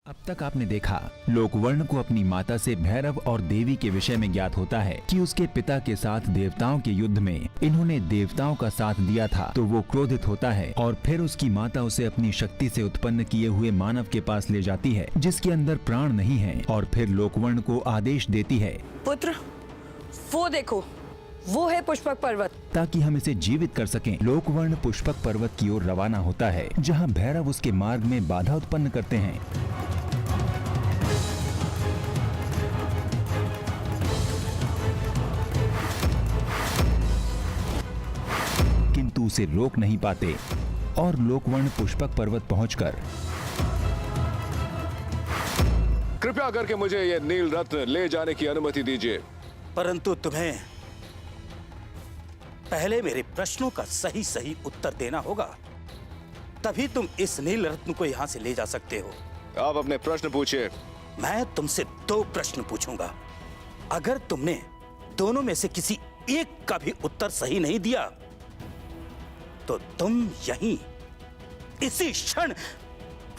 अब तक आपने देखा, लोकवर्ण को अपनी माता से भैरव और देवी के विषय में ज्ञात होता है कि उसके पिता के साथ देवताओं के युद्ध में इन्होंने देवताओं का साथ दिया था, तो वो क्रोधित होता है और फिर उसकी माता उसे अपनी शक्ति से उत्पन्न किए हुए मानव के पास ले जाती है जिसके अंदर प्राण नहीं है, और फिर लोकवर्ण को आदेश देती है, पुत्र, वो देखो, वो है पुष्पक पर्वत, ताकि हम इसे जीवित कर सकें। लोकवर्ण पुष्पक पर्वत की ओर रवाना होता है, जहाँ भैरव उसके मार्ग में बाधा उत्पन्न करते हैं। किंतु उसे रोक नहीं पाते और लोकवर्ण पुष्पक पर्वत पहुंचकर कृपया करके मुझे ये नील रत्न ले जाने की अनुमति दीजिए। परंतु तुम्हें पहले मेरे प्रश्नों का सही सही उत्तर देना होगा, तभी तुम इस नील रत्न को यहां से ले जा सकते हो। आप अपने प्रश्न पूछिए। मैं तुमसे 2 प्रश्न पूछूंगा। अगर तुमने दोनों में से किसी एक का भी उत्तर सही नहीं दिया तो तुम यहीं इसी क्षण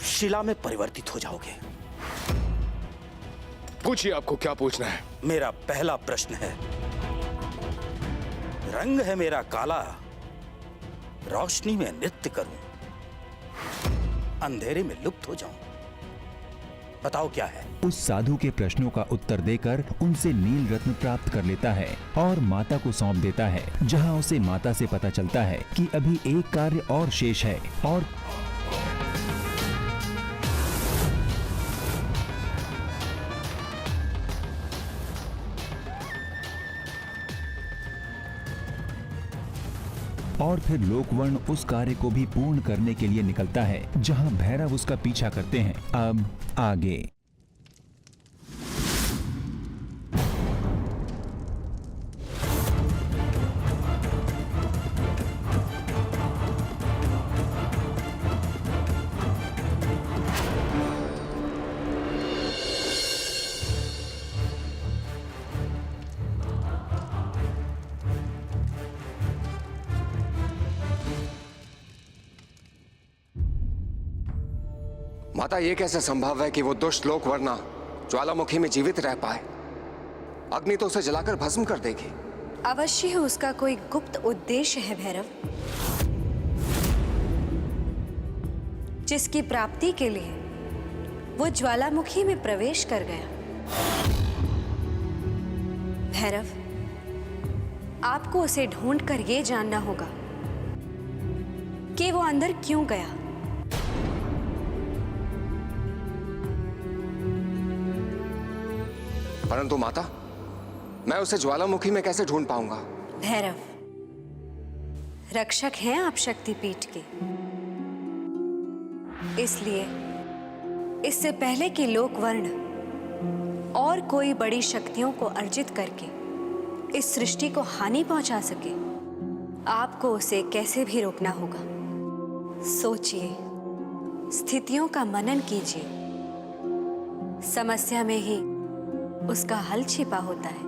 शिला में परिवर्तित हो जाओगे। पूछिए, आपको क्या पूछना है? मेरा पहला प्रश्न है, रंग है मेरा काला, रोशनी में नृत्य करूं, अंधेरे में लुप्त हो जाऊं, बताओ क्या है? उस साधु के प्रश्नों का उत्तर देकर उनसे नील रत्न प्राप्त कर लेता है और माता को सौंप देता है, जहां उसे माता से पता चलता है कि अभी एक कार्य और शेष है और फिर लोकवर्ण उस कार्य को भी पूर्ण करने के लिए निकलता है, जहां भैरव उसका पीछा करते हैं। अब आगे। माता, ये कैसे संभव है कि वो दुष्ट लोकवर्णा ज्वालामुखी में जीवित रह पाए? अग्नि तो उसे जलाकर भस्म कर देगी। अवश्य ही उसका कोई गुप्त उद्देश्य है भैरव, जिसकी प्राप्ति के लिए वो ज्वालामुखी में प्रवेश कर गया। भैरव, आपको उसे ढूंढकर ये जानना होगा कि वो अंदर क्यों गया। परंतु माता, मैं उसे ज्वालामुखी में कैसे ढूंढ पाऊंगा? भैरव, रक्षक हैं आप शक्तिपीठ के, इसलिए इससे पहले कि लोकवर्ण और कोई बड़ी शक्तियों को अर्जित करके इस सृष्टि को हानि पहुंचा सके, आपको उसे कैसे भी रोकना होगा। सोचिए, स्थितियों का मनन कीजिए, समस्या में ही उसका हल छिपा होता है।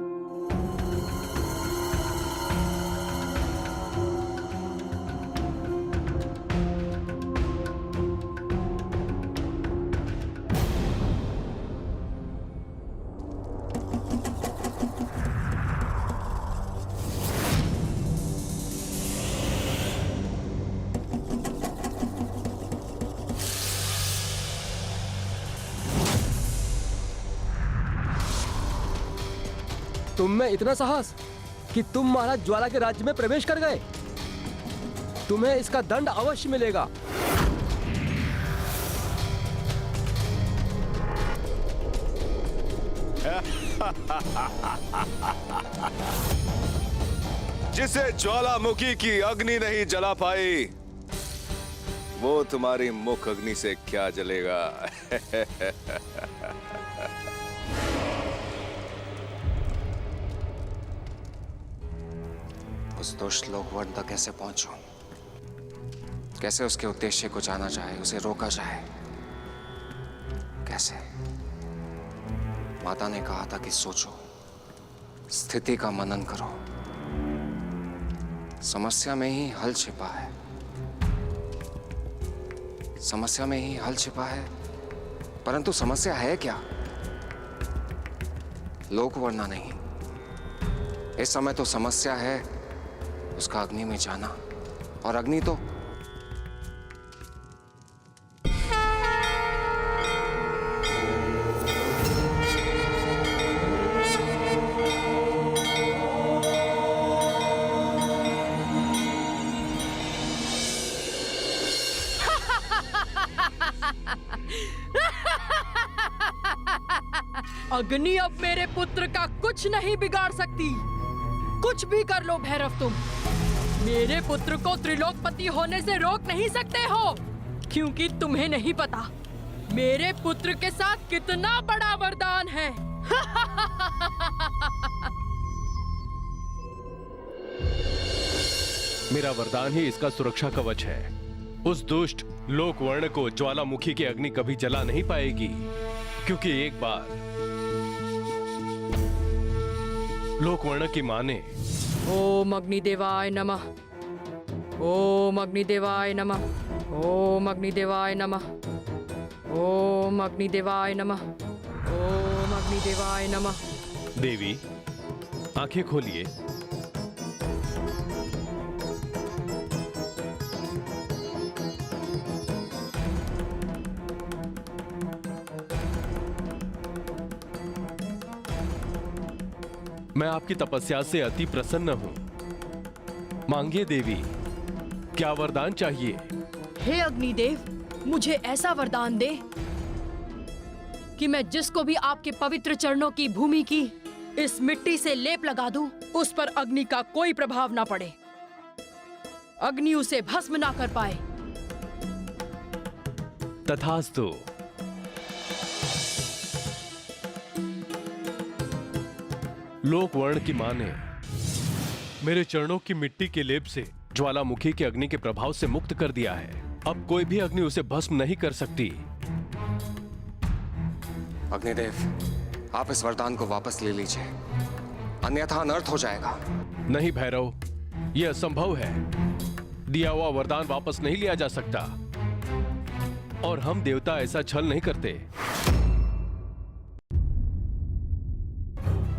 तुम में इतना साहस कि तुम महाराज ज्वाला के राज्य में प्रवेश कर गए। तुम्हें इसका दंड अवश्य मिलेगा। जिसे ज्वालामुखी की अग्नि नहीं जला पाई, वो तुम्हारी मुख अग्नि से क्या जलेगा? उस दुष्ट लोकवर्ण तक कैसे पहुंचूं? कैसे उसके उद्देश्य को जाना जाए, उसे रोका जाए? कैसे? माता ने कहा था कि सोचो, स्थिति का मनन करो। समस्या में ही हल छिपा है। समस्या में ही हल छिपा है, परंतु समस्या है क्या? लोकवर्णा नहीं, इस समय तो समस्या है उसका अग्नि में जाना, और अग्नि तो अग्नि अब मेरे पुत्र का कुछ नहीं बिगाड़ सकती। कुछ भी कर लो भैरव तुम, मेरे पुत्र को त्रिलोकपति होने से रोक नहीं सकते हो, क्योंकि तुम्हें नहीं पता मेरे पुत्र के साथ कितना बड़ा वरदान है। मेरा वरदान ही इसका सुरक्षा कवच है। उस दुष्ट लोकवर्ण को ज्वालामुखी की अग्नि कभी जला नहीं पाएगी, क्योंकि एक बार लोकवर्ण की मां ने ओम अग्निदेवाय नमः, ओम अग्निदेवाय नमः, ओम अग्निदेवाय नमः, ओम अग्निदेवाय नमः, ओम अग्निदेवाय नमः। देवी आंखें खोलिए। मैं आपकी तपस्या से अति प्रसन्न हूं। मांगिए देवी, क्या वरदान चाहिए? हे अग्निदेव, मुझे ऐसा वरदान दे कि मैं जिसको भी आपके पवित्र चरणों की भूमि की इस मिट्टी से लेप लगा दूं, उस पर अग्नि का कोई प्रभाव ना पड़े, अग्नि उसे भस्म ना कर पाए। तथास्तु। लोकवर्ण की मां ने मेरे चरणों की मिट्टी के लेप से ज्वालामुखी के अग्नि के प्रभाव से मुक्त कर दिया है। अब कोई भी अग्नि उसे भस्म नहीं कर सकती। अग्निदेव, आप इस वरदान को वापस ले लीजिए, अन्यथा अनर्थ हो जाएगा। नहीं भैरव, यह असंभव है। दिया हुआ वरदान वापस नहीं लिया जा सकता, और हम देवता ऐसा छल नहीं करते।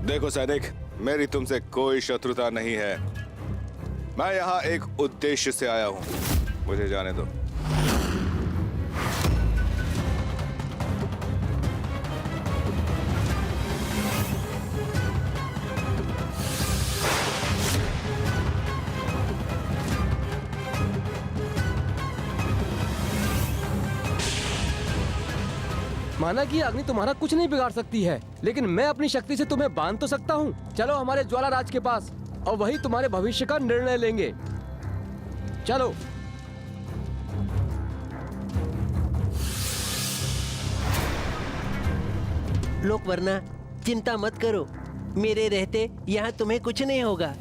देखो सैनिक, मेरी तुमसे कोई शत्रुता नहीं है। मैं यहाँ एक उद्देश्य से आया हूँ, मुझे जाने दो। माना कि अग्नि तुम्हारा कुछ नहीं बिगाड़ सकती है, लेकिन मैं अपनी शक्ति से तुम्हें बांध तो सकता हूँ। चलो हमारे ज्वाला राज के पास, और वही तुम्हारे भविष्य का निर्णय लेंगे। चलो। लोकवर्णा, चिंता मत करो, मेरे रहते यहाँ तुम्हें कुछ नहीं होगा।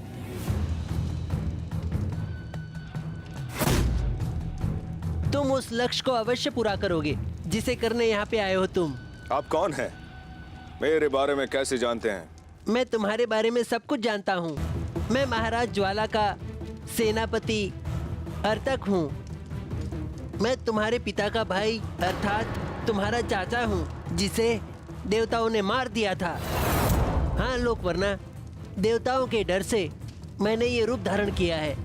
तुम उस लक्ष्य को अवश्य पूरा करोगे जिसे करने यहाँ पे आए हो तुम। आप कौन हैं? मेरे बारे में कैसे जानते हैं? मैं तुम्हारे बारे में सब कुछ जानता हूँ। मैं महाराज ज्वाला का सेनापति अर्तक हूँ। मैं तुम्हारे पिता का भाई अर्थात तुम्हारा चाचा हूँ, जिसे देवताओं ने मार दिया था। हाँ लोकवर्णा, देवताओं के डर से मैंने ये रूप धारण किया है,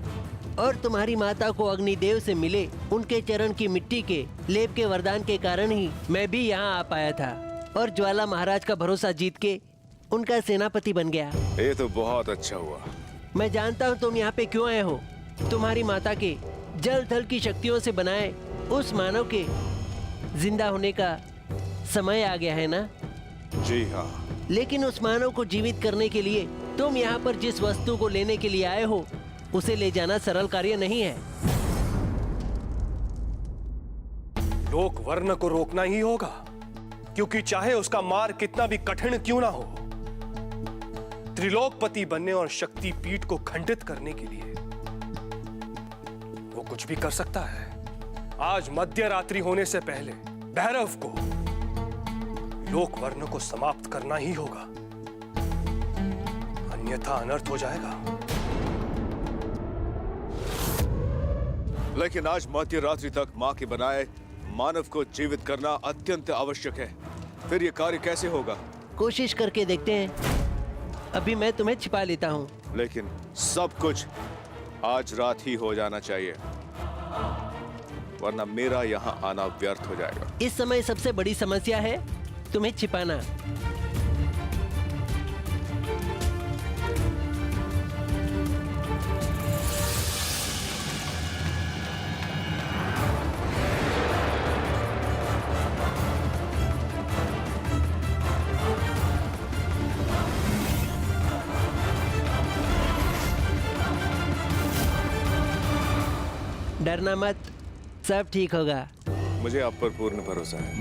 और तुम्हारी माता को अग्निदेव से मिले उनके चरण की मिट्टी के लेप के वरदान के कारण ही मैं भी यहाँ आ पाया था, और ज्वाला महाराज का भरोसा जीत के उनका सेनापति बन गया। ये तो बहुत अच्छा हुआ। मैं जानता हूँ तुम यहाँ पे क्यों आए हो। तुम्हारी माता के जल थल की शक्तियों से बनाए उस मानव के जिंदा होने का समय आ गया है ना? जी हाँ। लेकिन उस मानव को जीवित करने के लिए तुम यहाँ पर जिस वस्तु को लेने के लिए आए हो, उसे ले जाना सरल कार्य नहीं है। लोकवर्ण को रोकना ही होगा, क्योंकि चाहे उसका मार्ग कितना भी कठिन क्यों ना हो, त्रिलोकपति बनने और शक्ति पीठ को खंडित करने के लिए वो कुछ भी कर सकता है। आज मध्य रात्रि होने से पहले भैरव को लोकवर्ण को समाप्त करना ही होगा, अन्यथा अनर्थ हो जाएगा। लेकिन आज मध्य रात्रि तक माँ के बनाए मानव को जीवित करना अत्यंत आवश्यक है। फिर ये कार्य कैसे होगा? कोशिश करके देखते हैं। अभी मैं तुम्हें छिपा लेता हूँ। लेकिन सब कुछ आज रात ही हो जाना चाहिए, वरना मेरा यहाँ आना व्यर्थ हो जाएगा। इस समय सबसे बड़ी समस्या है तुम्हें छिपाना। डरना मत, सब ठीक होगा। मुझे आप पर पूर्ण भरोसा है।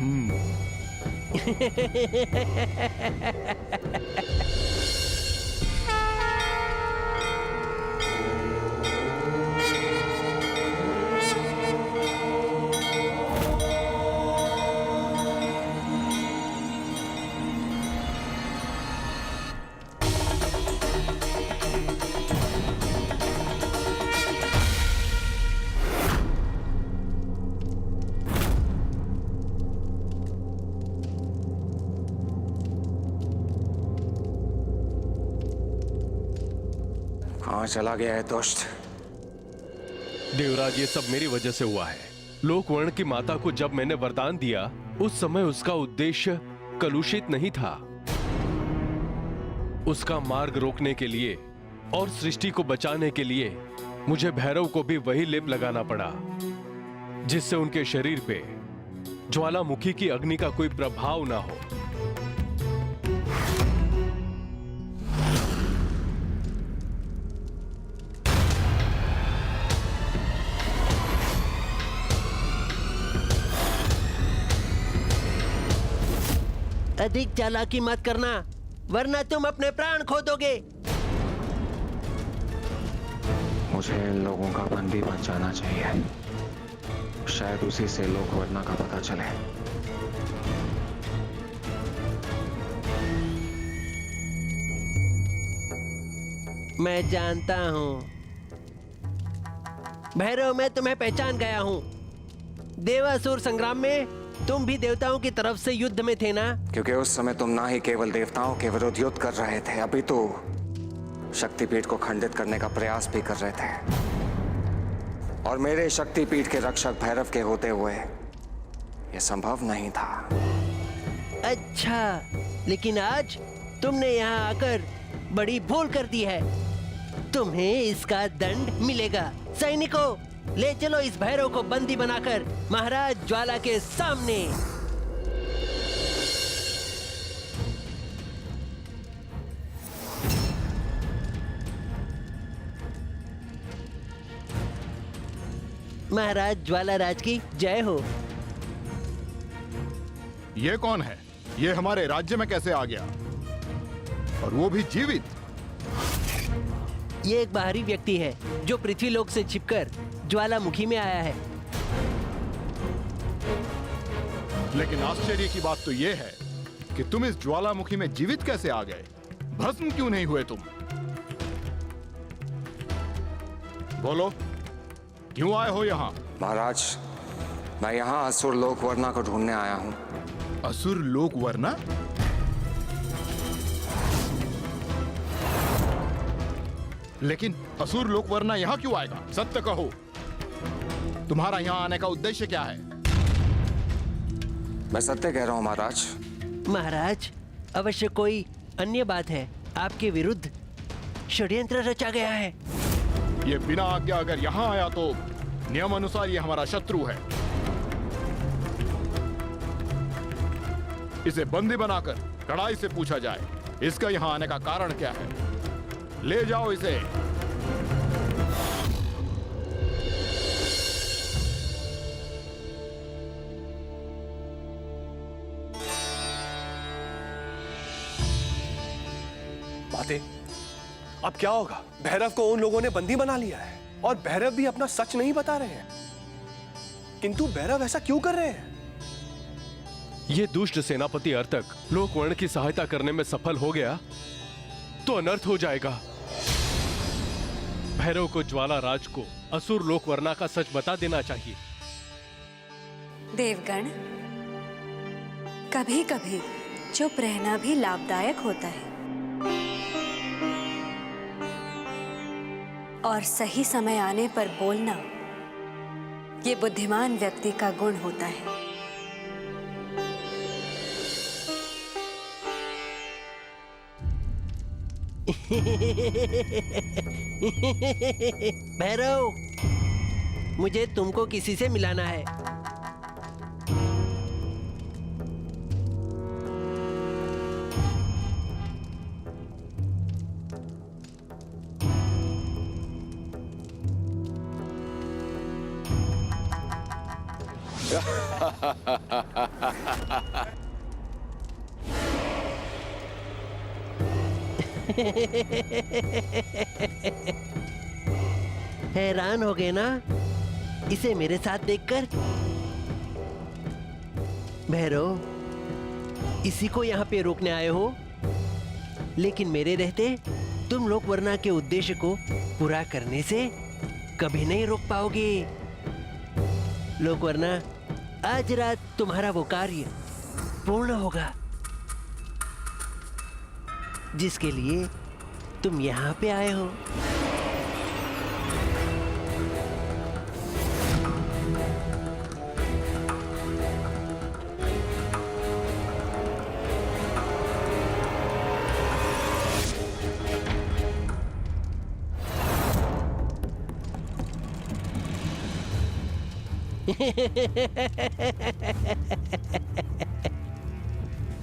कहाँ चला गया है दुष्ट? देवराज, ये सब मेरी वजह से हुआ है। लोकवर्ण की माता को जब मैंने वरदान दिया, उस समय उसका उद्देश्य कलुषित नहीं था। उसका मार्ग रोकने के लिए और सृष्टि को बचाने के लिए मुझे भैरव को भी वही लेप लगाना पड़ा, जिससे उनके शरीर पे ज्वालामुखी की अग्नि का कोई प्रभाव ना हो। अधिक चालाकी मत करना, वरना तुम अपने प्राण खो दोगे। मुझे इन लोगों का बंदी बन जाना चाहिए। शायद उसी से लोकवर्ण का पता चले। मैं जानता हूँ भैरव, मैं तुम्हें पहचान गया हूँ। देवासुर संग्राम में तुम भी देवताओं की तरफ से युद्ध में थे ना? क्योंकि उस समय तुम ना ही केवल देवताओं के विरुद्ध युद्ध कर रहे थे, अभी तो शक्तिपीठ को खंडित करने का प्रयास भी कर रहे थे। और मेरे शक्तिपीठ के रक्षक भैरव के होते हुए यह संभव नहीं था। अच्छा, लेकिन आज तुमने यहाँ आकर बड़ी भूल कर दी है। तुम्हें इसका दंड मिलेगा। सैनिकों, ले चलो इस भैरव को बंदी बनाकर महाराज ज्वाला के सामने। महाराज ज्वाला राज की जय हो। ये कौन है? ये हमारे राज्य में कैसे आ गया, और वो भी जीवित? ये एक बाहरी व्यक्ति है जो पृथ्वीलोक से छिपकर ज्वालामुखी में आया है। लेकिन आश्चर्य की बात तो ये है कि तुम इस ज्वालामुखी में जीवित कैसे आ गए? भस्म क्यों नहीं हुए तुम? बोलो, क्यों आए हो यहाँ? महाराज, मैं यहाँ असुर लोकवर्ण को ढूंढने आया हूँ। असुर लोकवर्ण? लेकिन असुर लोकवर्ण यहाँ क्यों आएगा? सत्य कहो, तुम्हारा यहाँ आने का उद्देश्य क्या है? मैं सत्य कह रहा हूँ महाराज। महाराज, अवश्य कोई अन्य बात है। आपके विरुद्ध षड्यंत्र रचा गया है। ये बिना आज्ञा अगर यहाँ आया तो नियम अनुसार ये हमारा शत्रु है। इसे बंदी बनाकर कड़ाई से पूछा जाए, इसका यहाँ आने का कारण क्या है। ले जाओ इसे। माते, अब क्या होगा? भैरव को उन लोगों ने बंदी बना लिया है और भैरव भी अपना सच नहीं बता रहे हैं। किंतु भैरव ऐसा क्यों कर रहे हैं? ये दुष्ट सेनापति अर्तक लोकवर्ण की सहायता करने में सफल हो गया तो अनर्थ हो जाएगा। भैरव को ज्वाला राज को असुर लोकवर्णा का सच बता देना चाहिए। देवगण, कभी कभी चुप रहना भी लाभदायक होता है और सही समय आने पर बोलना ये बुद्धिमान व्यक्ति का गुण होता है। भैरव, मुझे तुमको किसी से मिलाना है। हैरान हो गए ना इसे मेरे साथ देखकर? भैरव, इसी को यहाँ पे रोकने आए हो, लेकिन मेरे रहते तुम लोग वरना के उद्देश्य को पूरा करने से कभी नहीं रोक पाओगे। लोग वरना आज रात तुम्हारा वो कार्य पूर्ण होगा जिसके लिए तुम यहाँ पे आए हो।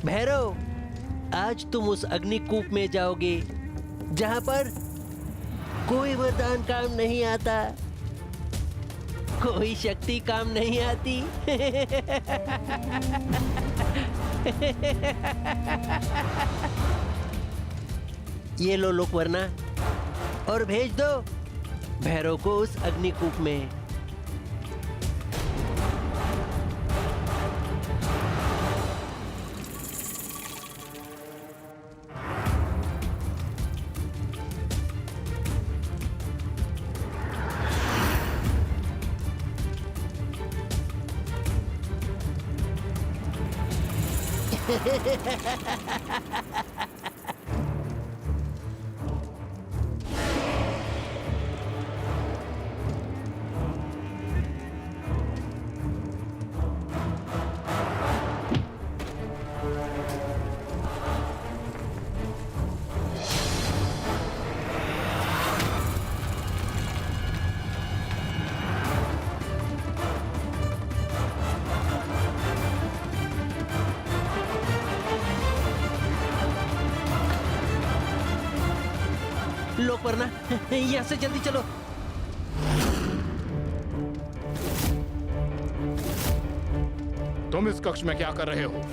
भैरव, आज तुम उस अग्निकूप में जाओगे जहां पर कोई वरदान काम नहीं आता, कोई शक्ति काम नहीं आती। ये लो लोक वरना और भेज दो भैरव को उस अग्निकूप में। लोक वरना, यहाँ से जल्दी चलो। तुम इस कक्ष में क्या कर रहे हो?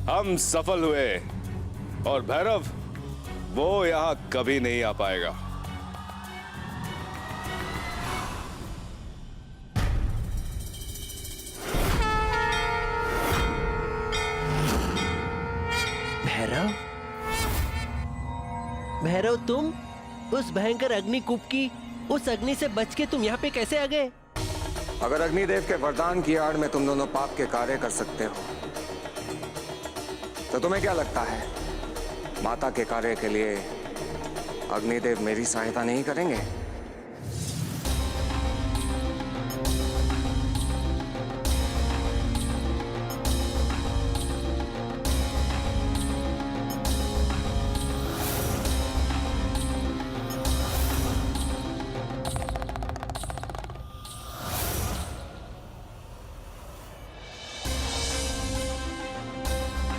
हम सफल हुए और भैरव वो यहां कभी नहीं आ पाएगा। भैरव, भैरव, तुम उस भयंकर अग्निकूप की उस अग्नि से बच के तुम यहाँ पे कैसे आ गए? अगर अग्निदेव के वरदान की आड़ में तुम दोनों पाप के कार्य कर सकते हो तो तुम्हें क्या लगता है माता के कार्य के लिए अग्निदेव मेरी सहायता नहीं करेंगे?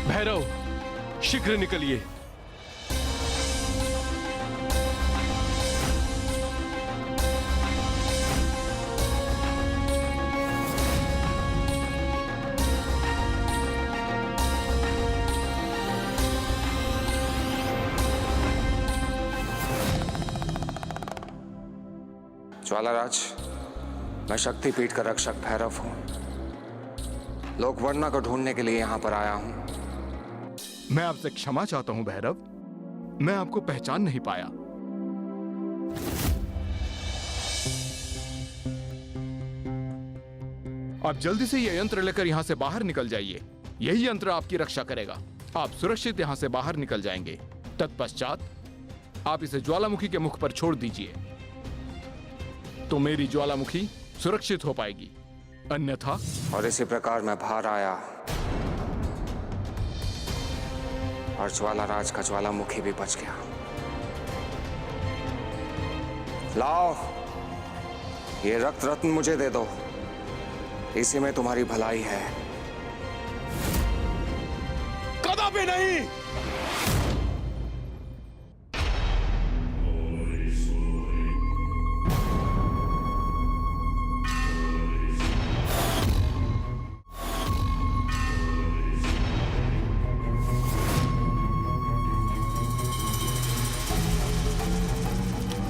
भैरव, शीघ्र निकलिए। ज्वालाराज, मैं शक्तिपीठ का रक्षक भैरव हूं। लोकवर्णा को ढूंढने के लिए यहां पर आया हूं। मैं आपसे क्षमा चाहता हूं भैरव, मैं आपको पहचान नहीं पाया। आप जल्दी से यह यंत्र लेकर यहां से बाहर निकल जाइए। यही यंत्र आपकी रक्षा करेगा। आप सुरक्षित यहां से बाहर निकल जाएंगे। तत्पश्चात आप इसे ज्वालामुखी के मुख पर छोड़ दीजिए, तो मेरी ज्वालामुखी सुरक्षित हो पाएगी। अन्यथा। और इसी प्रकार मैं बाहर आया और ज्वालाराज का ज्वालामुखी भी बच गया। लाओ, ये रक्त रत्न मुझे दे दो, इसी में तुम्हारी भलाई है। कदापि नहीं।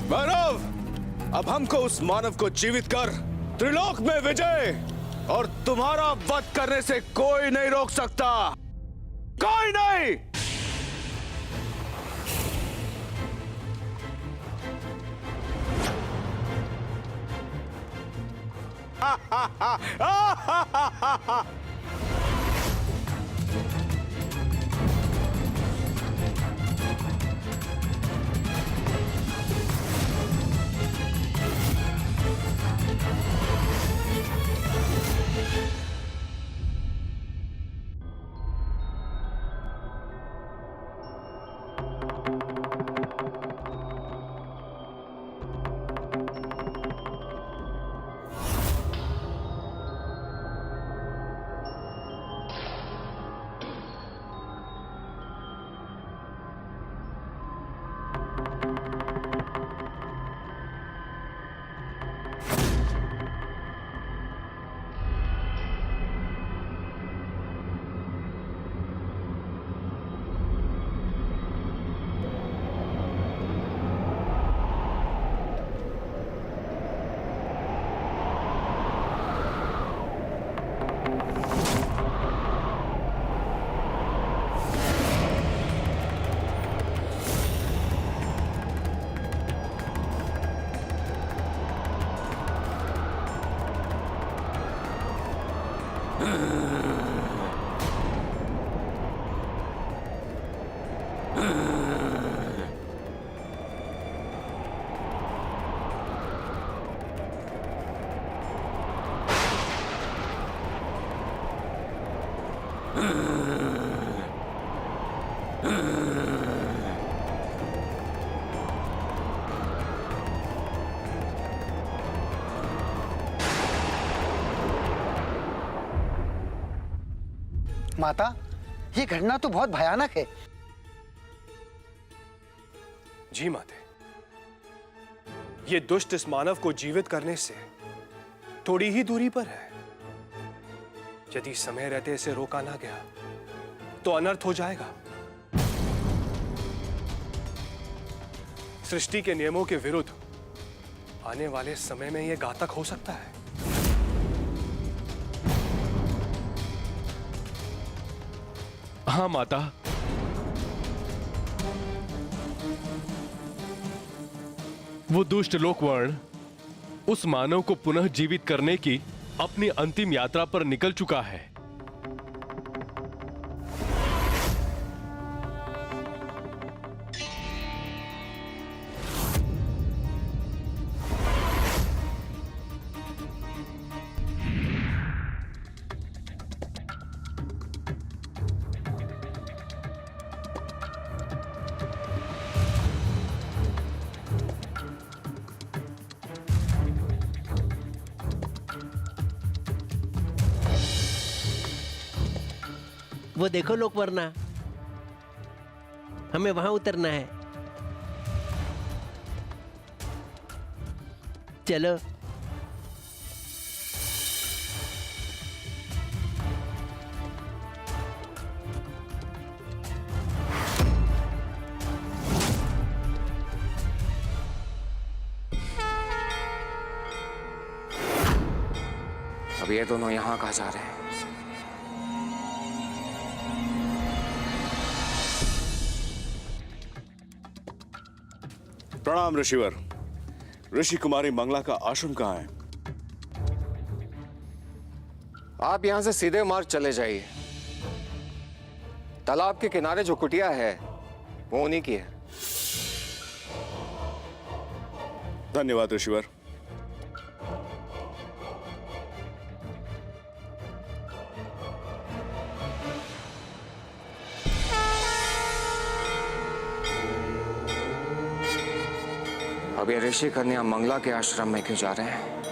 भैरव, अब हमको उस मानव को जीवित कर त्रिलोक में विजय और तुम्हारा वध करने से कोई नहीं रोक सकता। कोई नहीं। माता, ये घटना तो बहुत भयानक है। जी माते, ये दुष्ट इस मानव को जीवित करने से थोड़ी ही दूरी पर है। यदि समय रहते इसे रोका ना गया तो अनर्थ हो जाएगा। सृष्टि के नियमों के विरुद्ध आने वाले समय में यह घातक हो सकता है। हाँ माता, वो दुष्ट लोकवर्ण उस मानव को पुनः जीवित करने की अपनी अंतिम यात्रा पर निकल चुका है। वो देखो लोकवर्णा, हमें वहां उतरना है। चलो। अब ये दोनों यहाँ कहाँ जा रहे हैं? प्रणाम ऋषिवर। ऋषि कुमारी मंगला का आश्रम कहाँ है? आप यहां से सीधे मार्ग चले जाइए। तालाब के किनारे जो कुटिया है वो उन्हीं की है। धन्यवाद ऋषिवर। अब ये ऋषि कन्या मंगला के आश्रम में क्यों जा रहे हैं?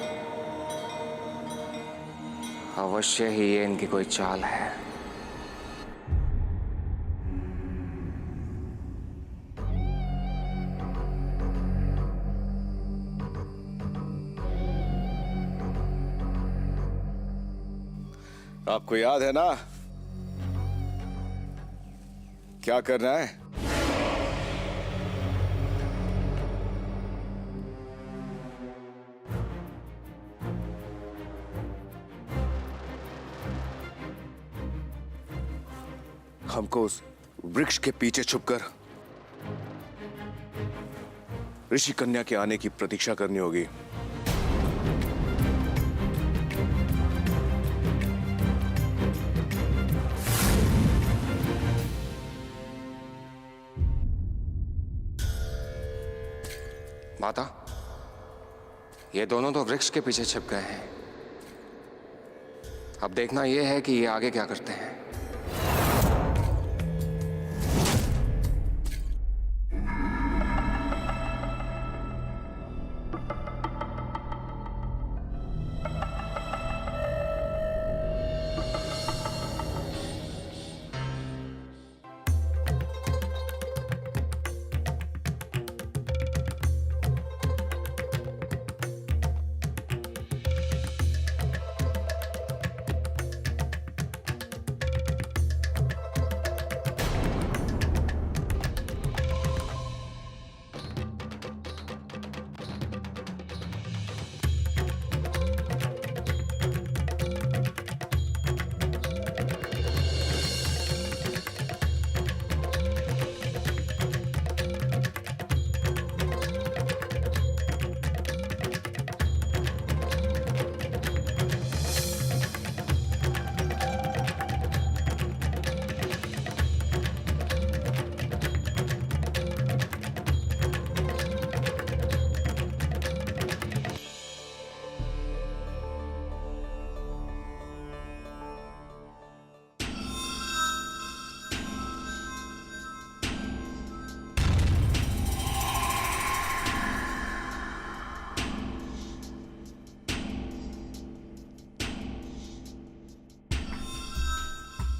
अवश्य ही ये इनकी कोई चाल है। आपको याद है ना क्या करना है? हमको उस वृक्ष के पीछे छुपकर ऋषि कन्या के आने की प्रतीक्षा करनी होगी। माता, ये दोनों तो वृक्ष के पीछे छिप गए हैं। अब देखना यह है कि ये आगे क्या करते हैं।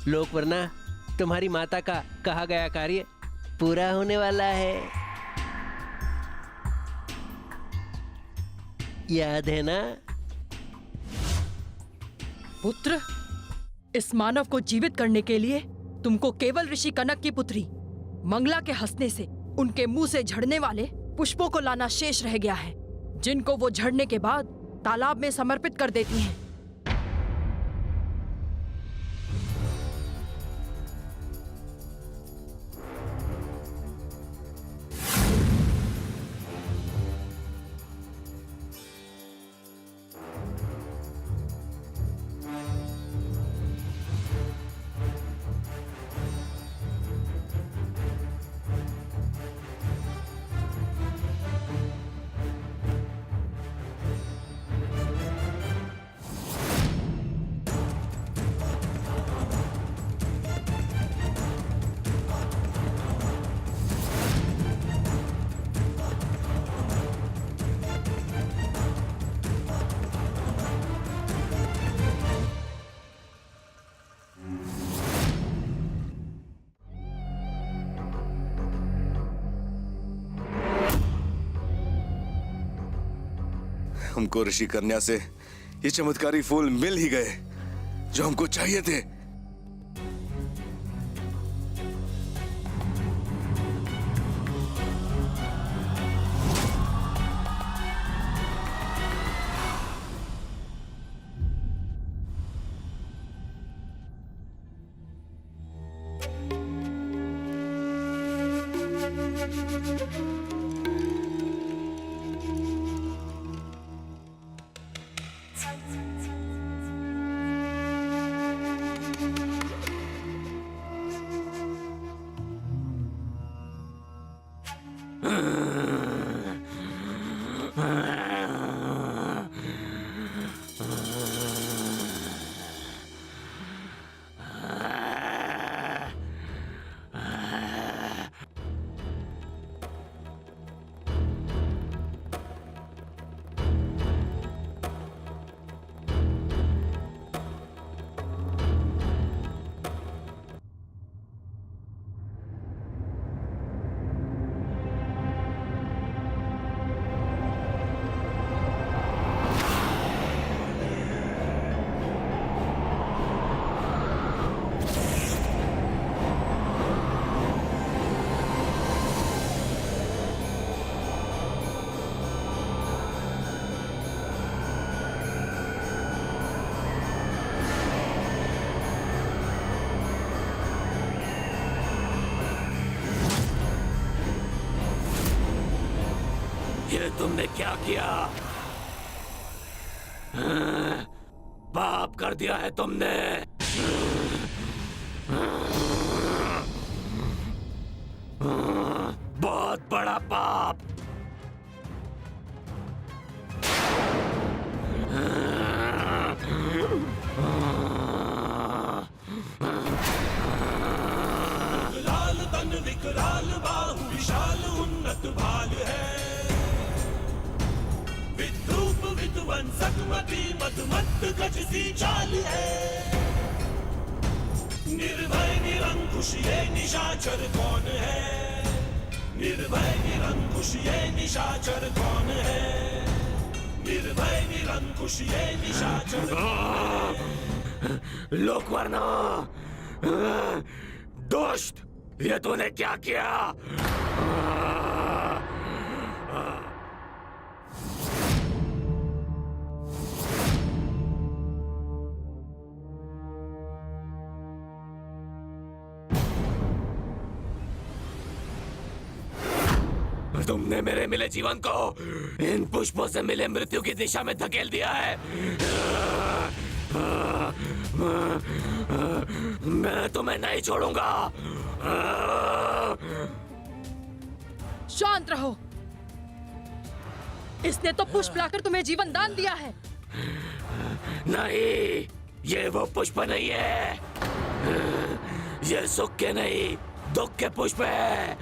लोकवर्णा, तुम्हारी माता का कहा गया कार्य पूरा होने वाला है, याद है ना? पुत्र, इस मानव को जीवित करने के लिए तुमको केवल ऋषि कनक की पुत्री मंगला के हंसने से उनके मुंह से झड़ने वाले पुष्पों को लाना शेष रह गया है, जिनको वो झड़ने के बाद तालाब में समर्पित कर देती हैं। हमको ऋषि कन्या से ये चमत्कारी फूल मिल ही गए जो हमको चाहिए थे। ये तुमने क्या किया? पाप कर दिया है तुमने। बहुत बड़ा पाप। लाल तन विकराल बाहु विशाल उन्नत भाल है, विद्रूप विध्वंसक मति मदमत्त गज सी चाल है। निर्भय निरंकुश ये निशाचर कौन है? निर्भय निरंकुश ये निशाचर कौन है? निर्भय निरंकुश ये निशाचर लोकवर्णा, दुष्ट, ये तूने क्या किया? तुमने मेरे मिले जीवन को इन पुष्पों से मिले मृत्यु की दिशा में धकेल दिया है। मैं तुम्हें नहीं छोड़ूंगा। शांत रहो। इसने तो पुष्प लाकर तुम्हें जीवन दान दिया है। नहीं, ये वो पुष्प नहीं है। ये सुख के नहीं, दुख के पुष्प है।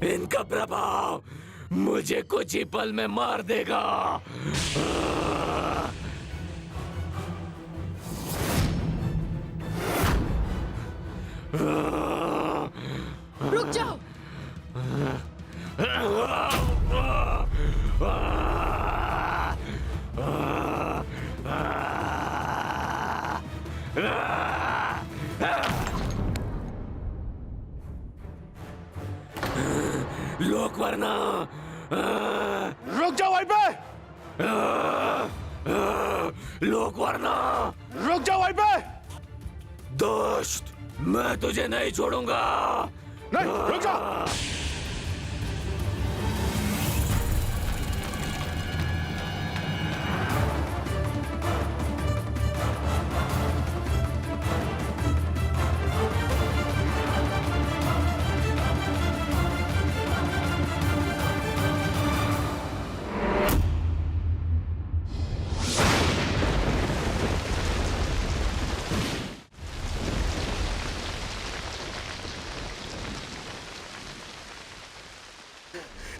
इनका प्रभाव मुझे कुछ ही पल में मार देगा। रुक जाओ। लोकवर्णा, रुक जाओ वहीं पे। लोकवर्णा, रुक जाओ वहीं पे। दोस्त, मैं तुझे नहीं छोड़ूंगा। नहीं, रुक जा।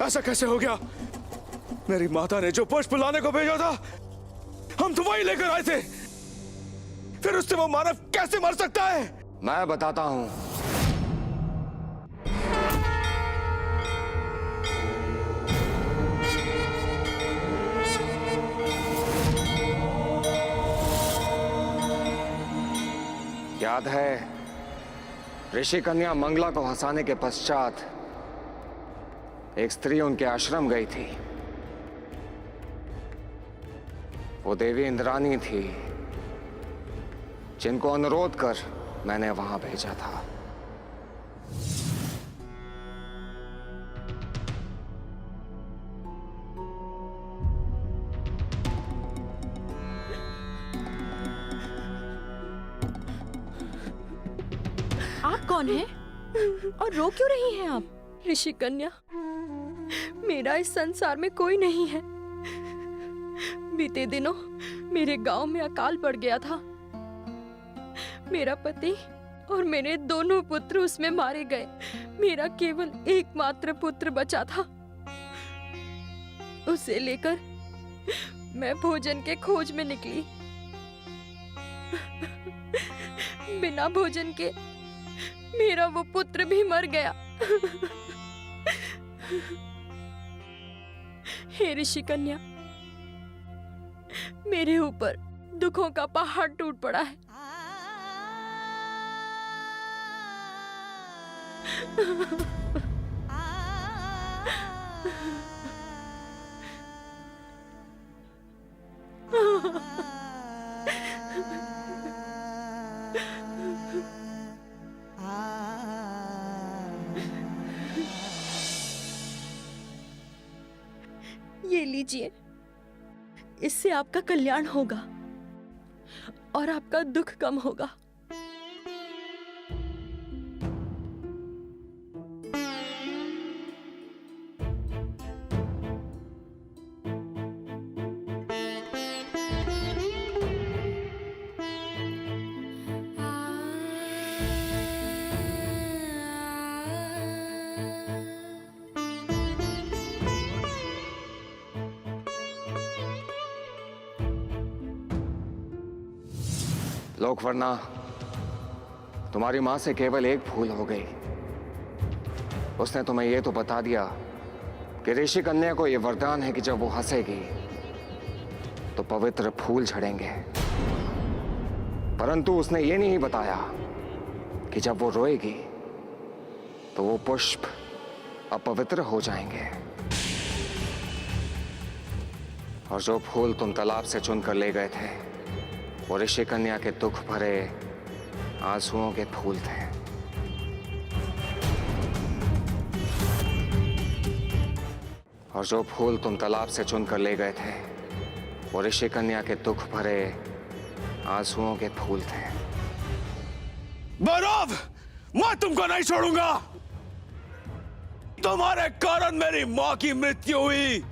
ऐसा कैसे हो गया? मेरी माता ने जो पुष्प लाने को भेजा था, हम तो वही लेकर आए थे। फिर उससे वो मानव कैसे मर सकता है? मैं बताता हूं। याद है ऋषि कन्या मंगला को हंसाने के पश्चात एक स्त्री उनके आश्रम गई थी। वो देवी इंद्रानी थी जिनको अनुरोध कर मैंने वहां भेजा था। आप कौन हैं? और रो क्यों रही हैं आप? ऋषि कन्या, मेरा इस संसार में कोई नहीं है। बीते दिनों मेरे गांव में अकाल पड़ गया था। मेरा पति और मेरे दोनों पुत्र उसमें मारे गए। मेरा केवल एकमात्र पुत्र बचा था। उसे लेकर मैं भोजन के खोज में निकली। बिना भोजन के मेरा वो पुत्र भी मर गया। हे ऋषि कन्या, मेरे ऊपर दुखों का पहाड़ टूट पड़ा है। ये लीजिए, इससे आपका कल्याण होगा और आपका दुख कम होगा। लोकवर्णा, तुम्हारी मां से केवल एक भूल हो गई। उसने तुम्हें यह तो बता दिया कि ऋषि कन्या को यह वरदान है कि जब वो हंसेगी तो पवित्र फूल झड़ेंगे, परंतु उसने ये नहीं बताया कि जब वो रोएगी तो वो पुष्प अपवित्र हो जाएंगे। और जो फूल तुम तालाब से चुनकर ले गए थे वो ऋषि कन्या के दुख भरे आंसुओं के फूल थे। और जो फूल तुम तालाब से चुनकर ले गए थे वो ऋषि कन्या के दुख भरे आंसुओं के फूल थे। भैरव, मैं तुमको नहीं छोड़ूंगा। तुम्हारे कारण मेरी मां की मृत्यु हुई।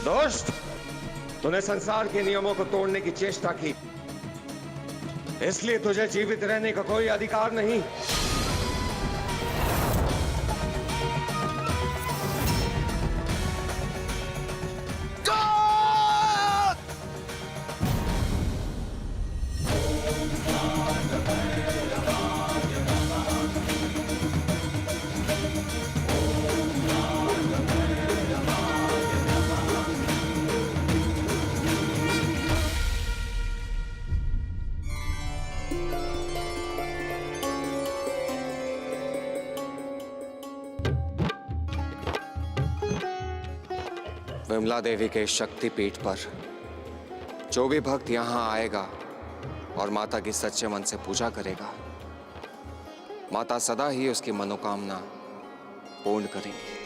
दोस्त, तूने संसार के नियमों को तोड़ने की चेष्टा की, इसलिए तुझे जीवित रहने का कोई अधिकार नहीं। विमला देवी के शक्तिपीठ पर जो भी भक्त यहाँ आएगा और माता की सच्चे मन से पूजा करेगा, माता सदा ही उसकी मनोकामना पूर्ण करेंगी।